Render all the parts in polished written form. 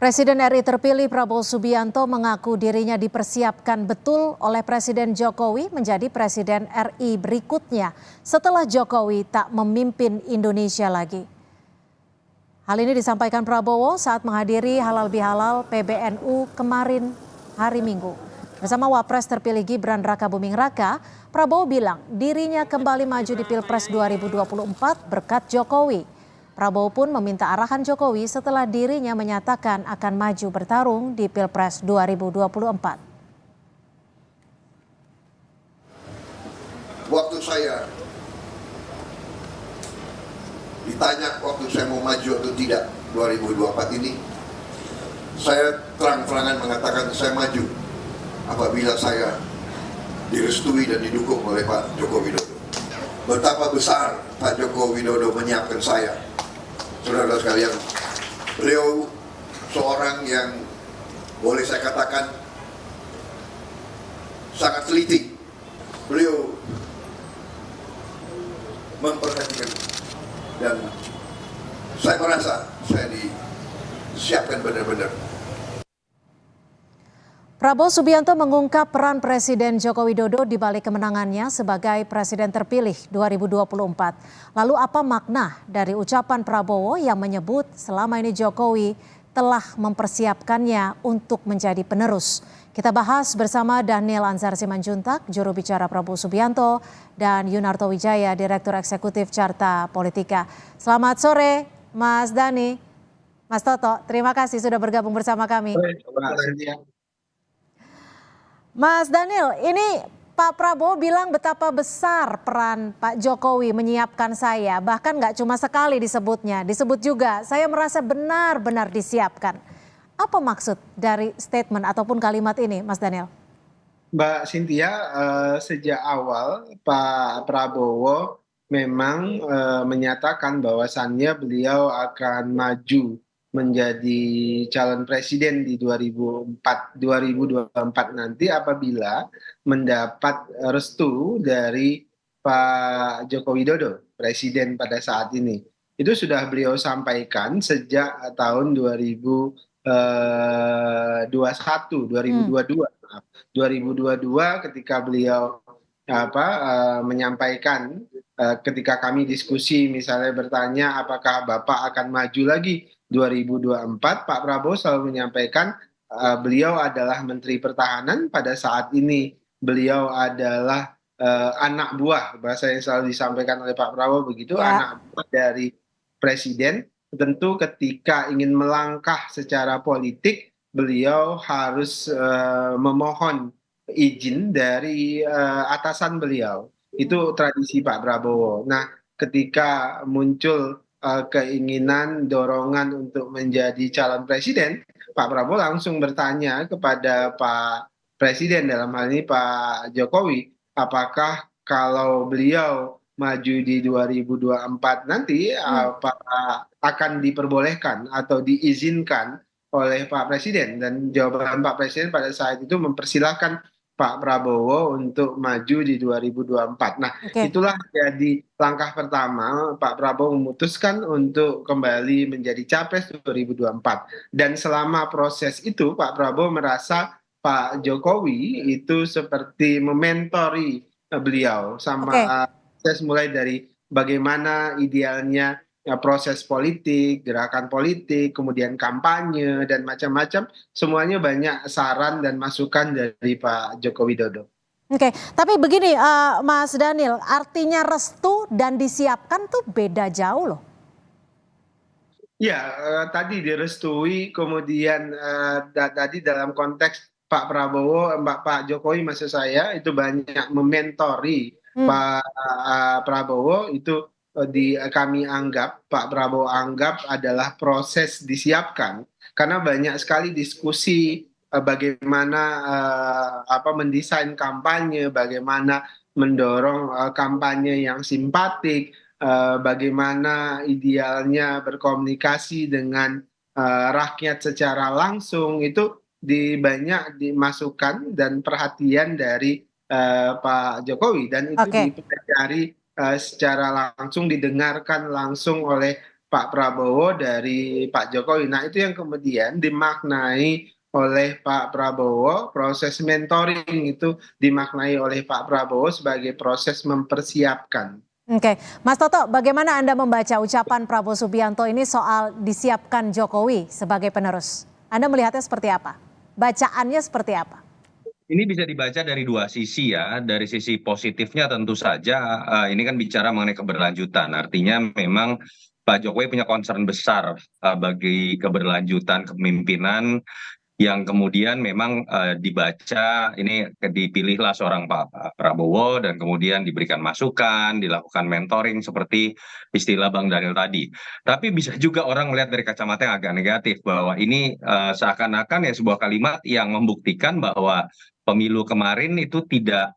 Presiden RI terpilih Prabowo Subianto mengaku dirinya dipersiapkan betul oleh Presiden Jokowi menjadi Presiden RI berikutnya setelah Jokowi tak memimpin Indonesia lagi. Hal ini disampaikan Prabowo saat menghadiri Halal Bihalal PBNU kemarin hari Minggu. Bersama Wapres terpilih Gibran Rakabuming Raka, Prabowo bilang dirinya kembali maju di Pilpres 2024 berkat Jokowi. Prabowo pun meminta arahan Jokowi setelah dirinya menyatakan akan maju bertarung di Pilpres 2024. Waktu saya ditanya waktu saya mau maju atau tidak 2024 ini, saya terang-terangan mengatakan saya maju apabila saya direstui dan didukung oleh Pak Joko Widodo. Betapa besar Pak Joko Widodo menyiapkan saya. Saudara-saudara sekalian, beliau seorang yang boleh saya katakan sangat teliti. Beliau memperhatikan dan saya merasa saya disiapkan benar-benar. Prabowo Subianto mengungkap peran Presiden Joko Widodo di balik kemenangannya sebagai Presiden terpilih 2024. Lalu apa makna dari ucapan Prabowo yang menyebut selama ini Jokowi telah mempersiapkannya untuk menjadi penerus? Kita bahas bersama Daniel Anzar Simanjuntak, juru bicara Prabowo Subianto, dan Yunarto Wijaya, Direktur Eksekutif Carta Politika. Selamat sore, Mas Dani. Mas Toto, terima kasih sudah bergabung bersama kami. Mas Daniel, ini Pak Prabowo bilang betapa besar peran Pak Jokowi menyiapkan saya. Bahkan nggak cuma sekali disebutnya, disebut juga saya merasa benar-benar disiapkan. Apa maksud dari statement ataupun kalimat ini, Mas Daniel? Mbak Cynthia, sejak awal Pak Prabowo memang menyatakan bahwasannya beliau akan maju menjadi calon presiden di 2024 nanti apabila mendapat restu dari Pak Joko Widodo, presiden pada saat ini. Itu sudah beliau sampaikan sejak tahun 2022 ketika beliau menyampaikan ketika kami diskusi misalnya bertanya apakah Bapak akan maju lagi 2024, Pak Prabowo selalu menyampaikan beliau adalah Menteri Pertahanan pada saat ini, beliau adalah anak buah, bahasa yang selalu disampaikan oleh Pak Prabowo begitu, anak buah dari Presiden. Tentu ketika ingin melangkah secara politik, beliau harus memohon izin dari atasan beliau. Itu tradisi Pak Prabowo. Nah, ketika muncul keinginan dorongan untuk menjadi calon presiden, Pak Prabowo langsung bertanya kepada Pak Presiden dalam hal ini Pak Jokowi, apakah kalau beliau maju di 2024 nanti apakah akan diperbolehkan atau diizinkan oleh Pak Presiden, dan jawaban Pak Presiden pada saat itu mempersilahkan Pak Prabowo untuk maju di 2024. Nah, itulah jadi langkah pertama Pak Prabowo memutuskan untuk kembali menjadi capres 2024. Dan selama proses itu Pak Prabowo merasa Pak Jokowi itu seperti mementori beliau sama proses mulai dari bagaimana idealnya proses politik, gerakan politik, kemudian kampanye, dan macam-macam, semuanya banyak saran dan masukan dari Pak Joko Widodo. Oke, tapi begini Mas Daniel, artinya restu dan disiapkan tuh beda jauh loh. Ya, tadi direstui, kemudian tadi dalam konteks Pak Prabowo, Pak Jokowi maksud saya, itu banyak mementori Pak Prabowo, itu kami anggap, Pak Prabowo anggap adalah proses disiapkan, karena banyak sekali diskusi bagaimana mendesain kampanye, bagaimana mendorong kampanye yang simpatik, bagaimana idealnya berkomunikasi dengan rakyat secara langsung, itu banyak dimasukkan dan perhatian dari Pak Jokowi, dan itu dipelajari secara langsung, didengarkan langsung oleh Pak Prabowo dari Pak Jokowi. Nah, itu yang kemudian dimaknai oleh Pak Prabowo, proses mentoring itu dimaknai oleh Pak Prabowo sebagai proses mempersiapkan. Oke, Mas Toto, bagaimana Anda membaca ucapan Prabowo Subianto ini soal disiapkan Jokowi sebagai penerus? Anda melihatnya seperti apa? Bacaannya seperti apa? Ini bisa dibaca dari dua sisi ya. Dari sisi positifnya tentu saja ini kan bicara mengenai keberlanjutan. Artinya memang Pak Jokowi punya concern besar bagi keberlanjutan kepemimpinan yang kemudian memang dibaca ini dipilihlah seorang Pak Prabowo dan kemudian diberikan masukan, dilakukan mentoring seperti istilah Bang Daniel tadi. Tapi bisa juga orang melihat dari kacamata yang agak negatif bahwa ini seakan-akan ya sebuah kalimat yang membuktikan bahwa pemilu kemarin itu tidak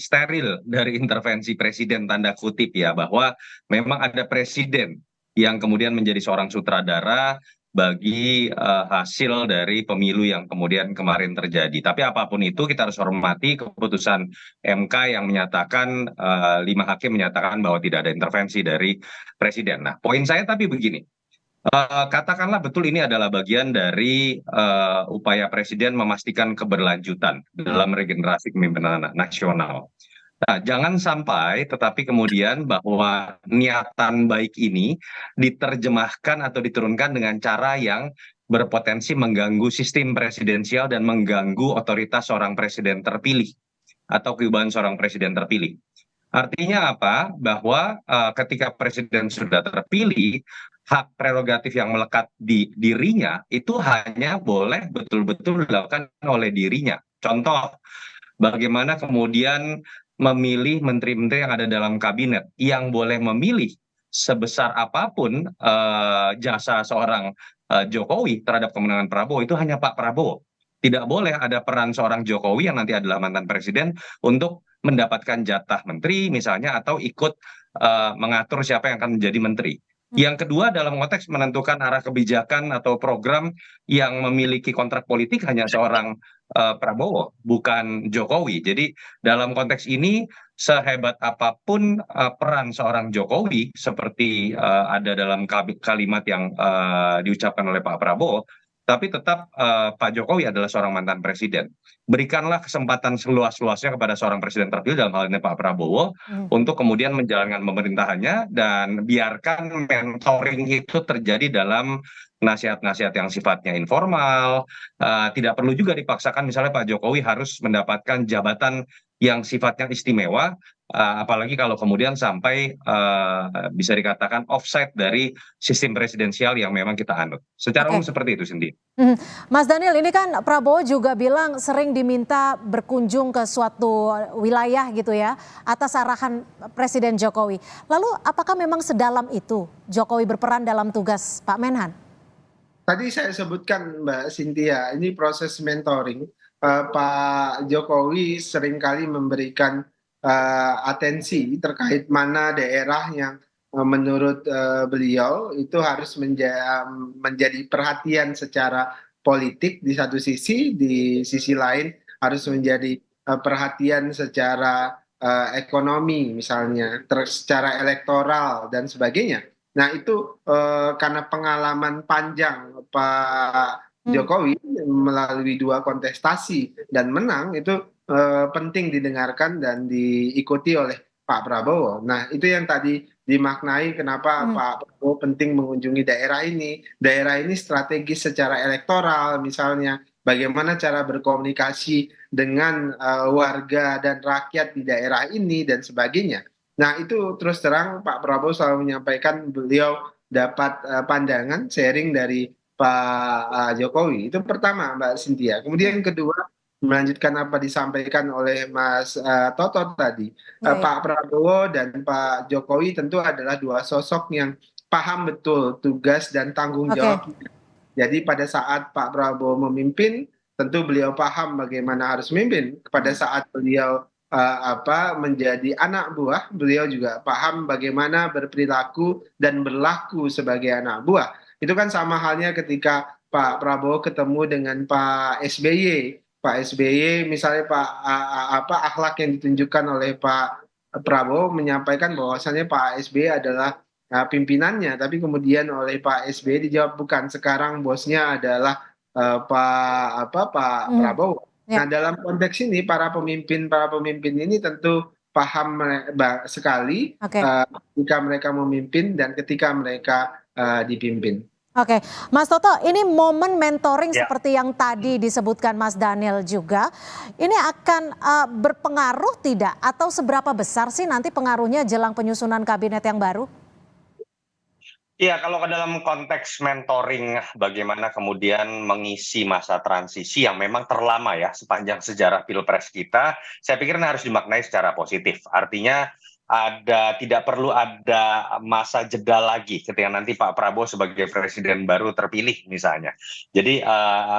steril dari intervensi presiden tanda kutip ya, bahwa memang ada presiden yang kemudian menjadi seorang sutradara bagi hasil dari pemilu yang kemudian kemarin terjadi. Tapi apapun itu kita harus hormati keputusan MK yang menyatakan 5 hakim menyatakan bahwa tidak ada intervensi dari presiden. Nah, poin saya tapi begini, katakanlah betul ini adalah bagian dari upaya presiden memastikan keberlanjutan dalam regenerasi kepemimpinan nasional. Nah, jangan sampai tetapi kemudian bahwa niatan baik ini diterjemahkan atau diturunkan dengan cara yang berpotensi mengganggu sistem presidensial dan mengganggu otoritas seorang presiden terpilih atau kewibawan seorang presiden terpilih. Artinya apa? Bahwa ketika presiden sudah terpilih, hak prerogatif yang melekat di dirinya itu hanya boleh betul-betul dilakukan oleh dirinya. Contoh, bagaimana kemudian memilih menteri-menteri yang ada dalam kabinet, yang boleh memilih sebesar apapun jasa seorang Jokowi terhadap kemenangan Prabowo itu hanya Pak Prabowo. Tidak boleh ada peran seorang Jokowi yang nanti adalah mantan presiden untuk mendapatkan jatah menteri misalnya atau ikut mengatur siapa yang akan menjadi menteri. Yang kedua dalam konteks menentukan arah kebijakan atau program yang memiliki kontrak politik hanya seorang Prabowo, bukan Jokowi. Jadi dalam konteks ini sehebat apapun peran seorang Jokowi seperti ada dalam kalimat yang diucapkan oleh Pak Prabowo, tapi tetap Pak Jokowi adalah seorang mantan presiden. Berikanlah kesempatan seluas-luasnya kepada seorang presiden terpilih dalam hal ini Pak Prabowo untuk kemudian menjalankan pemerintahannya dan biarkan mentoring itu terjadi dalam nasihat-nasihat yang sifatnya informal. Tidak perlu juga dipaksakan misalnya Pak Jokowi harus mendapatkan jabatan yang sifatnya istimewa, apalagi kalau kemudian sampai bisa dikatakan offside dari sistem presidensial yang memang kita anut. Secara umum seperti itu sendiri. Mas Daniel, ini kan Prabowo juga bilang sering diminta berkunjung ke suatu wilayah gitu ya, atas arahan Presiden Jokowi. Lalu apakah memang sedalam itu Jokowi berperan dalam tugas Pak Menhan? Tadi saya sebutkan Mbak Cynthia, ini proses mentoring. Pak Jokowi seringkali memberikan atensi terkait mana daerah yang menurut beliau itu harus menjadi perhatian secara politik di satu sisi, di sisi lain harus menjadi perhatian secara ekonomi misalnya, secara elektoral dan sebagainya. Nah itu karena pengalaman panjang Pak Jokowi melalui 2 kontestasi dan menang itu penting didengarkan dan diikuti oleh Pak Prabowo. Nah itu yang tadi dimaknai kenapa Pak Prabowo penting mengunjungi daerah ini. Daerah ini strategis secara elektoral misalnya. Bagaimana cara berkomunikasi dengan warga dan rakyat di daerah ini dan sebagainya. Nah itu terus terang Pak Prabowo selalu menyampaikan beliau dapat pandangan sharing dari Pak Jokowi. Itu pertama Mbak Cynthia. Kemudian yang kedua melanjutkan apa disampaikan oleh Mas Toto tadi. Pak Prabowo dan Pak Jokowi tentu adalah 2 sosok yang paham betul tugas dan tanggung jawabnya. Jadi pada saat Pak Prabowo memimpin, tentu beliau paham bagaimana harus memimpin. Pada saat beliau menjadi anak buah, beliau juga paham bagaimana berperilaku dan berlaku sebagai anak buah. Itu kan sama halnya ketika Pak Prabowo ketemu dengan Pak SBY. Pak SBY misalnya akhlak yang ditunjukkan oleh Pak Prabowo menyampaikan bahwasannya Pak SBY adalah pimpinannya, tapi kemudian oleh Pak SBY dijawab bukan. Sekarang bosnya adalah Pak Prabowo. Ya. Nah, dalam konteks ini para pemimpin ini tentu paham sekali Oke. ketika mereka memimpin dan ketika mereka dipimpin. Oke, Mas Toto, ini momen mentoring Ya. seperti yang tadi disebutkan Mas Daniel juga, ini akan berpengaruh tidak? Atau seberapa besar sih nanti pengaruhnya jelang penyusunan kabinet yang baru? Iya, kalau ke dalam konteks mentoring bagaimana kemudian mengisi masa transisi yang memang terlama ya sepanjang sejarah Pilpres kita, saya pikir ini harus dimaknai secara positif. Artinya tidak perlu ada masa jeda lagi ketika nanti Pak Prabowo sebagai presiden baru terpilih misalnya. Jadi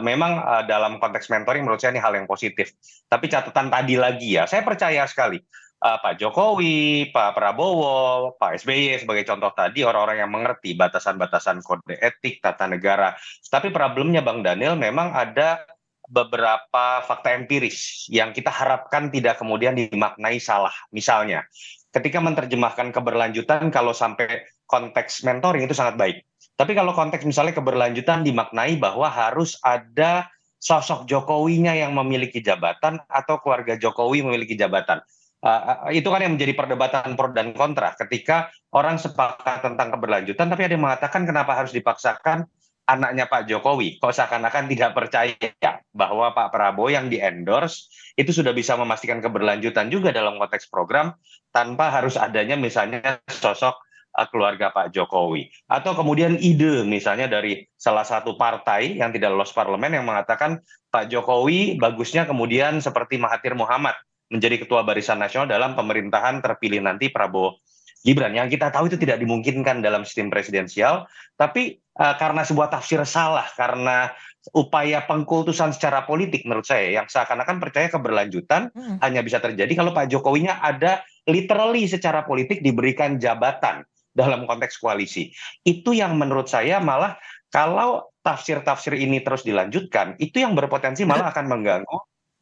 memang dalam konteks mentoring menurut saya ini hal yang positif. Tapi catatan tadi lagi ya, saya percaya sekali Pak Jokowi, Pak Prabowo, Pak SBY sebagai contoh tadi orang-orang yang mengerti batasan-batasan kode etik, tata negara. Tapi problemnya Bang Daniel memang ada beberapa fakta empiris yang kita harapkan tidak kemudian dimaknai salah. Misalnya, ketika menerjemahkan keberlanjutan kalau sampai konteks mentoring itu sangat baik. Tapi kalau konteks misalnya keberlanjutan dimaknai bahwa harus ada sosok Jokowinya yang memiliki jabatan atau keluarga Jokowi memiliki jabatan. Itu kan yang menjadi perdebatan pro dan kontra ketika orang sepakat tentang keberlanjutan tapi ada yang mengatakan kenapa harus dipaksakan anaknya Pak Jokowi, kok seakan-akan tidak percaya bahwa Pak Prabowo yang di-endorse itu sudah bisa memastikan keberlanjutan juga dalam konteks program tanpa harus adanya misalnya sosok keluarga Pak Jokowi. Atau kemudian ide misalnya dari salah satu partai yang tidak lolos parlemen yang mengatakan Pak Jokowi bagusnya kemudian seperti Mahathir Muhammad menjadi ketua Barisan Nasional dalam pemerintahan terpilih nanti Prabowo Gibran. Yang kita tahu itu tidak dimungkinkan dalam sistem presidensial, tapi karena sebuah tafsir salah, karena upaya pengkultusan secara politik menurut saya, yang seakan-akan percaya keberlanjutan hanya bisa terjadi kalau Pak Jokowinya ada literally secara politik diberikan jabatan dalam konteks koalisi. Itu yang menurut saya malah kalau tafsir-tafsir ini terus dilanjutkan, itu yang berpotensi malah akan mengganggu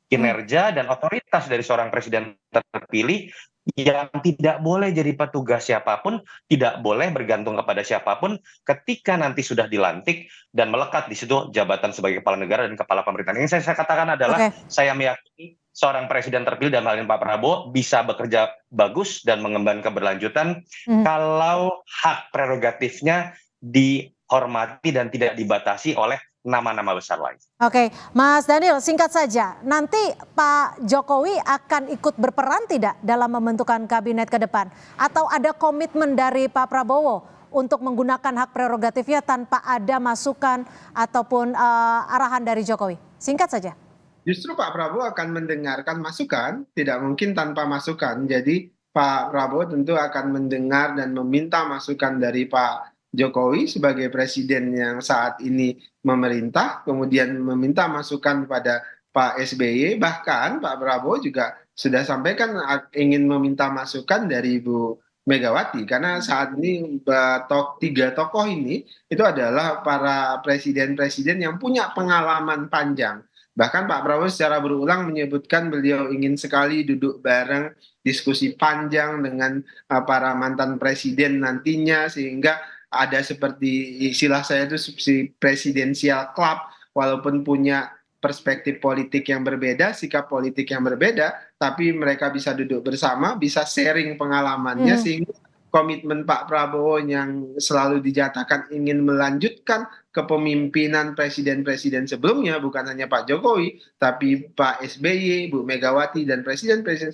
kinerja dan otoritas dari seorang presiden terpilih yang tidak boleh jadi petugas siapapun, tidak boleh bergantung kepada siapapun ketika nanti sudah dilantik dan melekat di situ jabatan sebagai kepala negara dan kepala pemerintahan. Yang saya katakan adalah saya meyakini seorang presiden terpilih dalam hal ini Pak Prabowo bisa bekerja bagus dan mengemban keberlanjutan kalau hak prerogatifnya dihormati dan tidak dibatasi oleh nama-nama besar lain. Oke, Mas Daniel, singkat saja, nanti Pak Jokowi akan ikut berperan tidak dalam membentukan kabinet ke depan? Atau ada komitmen dari Pak Prabowo untuk menggunakan hak prerogatifnya tanpa ada masukan ataupun arahan dari Jokowi? Singkat saja. Justru Pak Prabowo akan mendengarkan masukan, tidak mungkin tanpa masukan. Jadi Pak Prabowo tentu akan mendengar dan meminta masukan dari Pak Jokowi sebagai presiden yang saat ini memerintah, kemudian meminta masukan pada Pak SBY, bahkan Pak Prabowo juga sudah sampaikan ingin meminta masukan dari Ibu Megawati, karena saat ini tiga tokoh ini itu adalah para presiden-presiden yang punya pengalaman panjang. Bahkan Pak Prabowo secara berulang menyebutkan beliau ingin sekali duduk bareng, diskusi panjang dengan para mantan presiden nantinya, sehingga ada seperti istilah saya itu si presidensial club, walaupun punya perspektif politik yang berbeda, sikap politik yang berbeda, tapi mereka bisa duduk bersama, bisa sharing pengalamannya, sehingga komitmen Pak Prabowo yang selalu dijatakan ingin melanjutkan kepemimpinan presiden-presiden sebelumnya, bukan hanya Pak Jokowi, tapi Pak SBY, Bu Megawati, dan presiden-presiden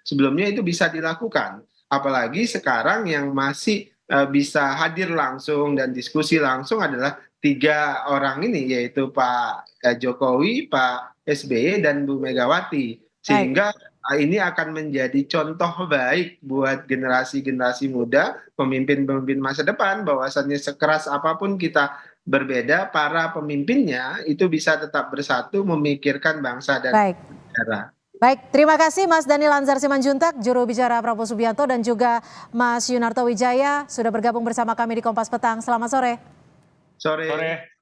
sebelumnya itu bisa dilakukan. Apalagi sekarang yang masih bisa hadir langsung dan diskusi langsung adalah tiga orang ini, yaitu Pak Jokowi, Pak SBY, dan Bu Megawati. Sehingga ini akan menjadi contoh baik buat generasi-generasi muda, pemimpin-pemimpin masa depan, bahwasannya sekeras apapun kita berbeda, para pemimpinnya itu bisa tetap bersatu memikirkan bangsa dan negara. Baik, terima kasih Mas Daniel Anzar Simanjuntak, juru bicara Prabowo Subianto, dan juga Mas Yunarto Wijaya sudah bergabung bersama kami di Kompas Petang. Selamat sore. Sore.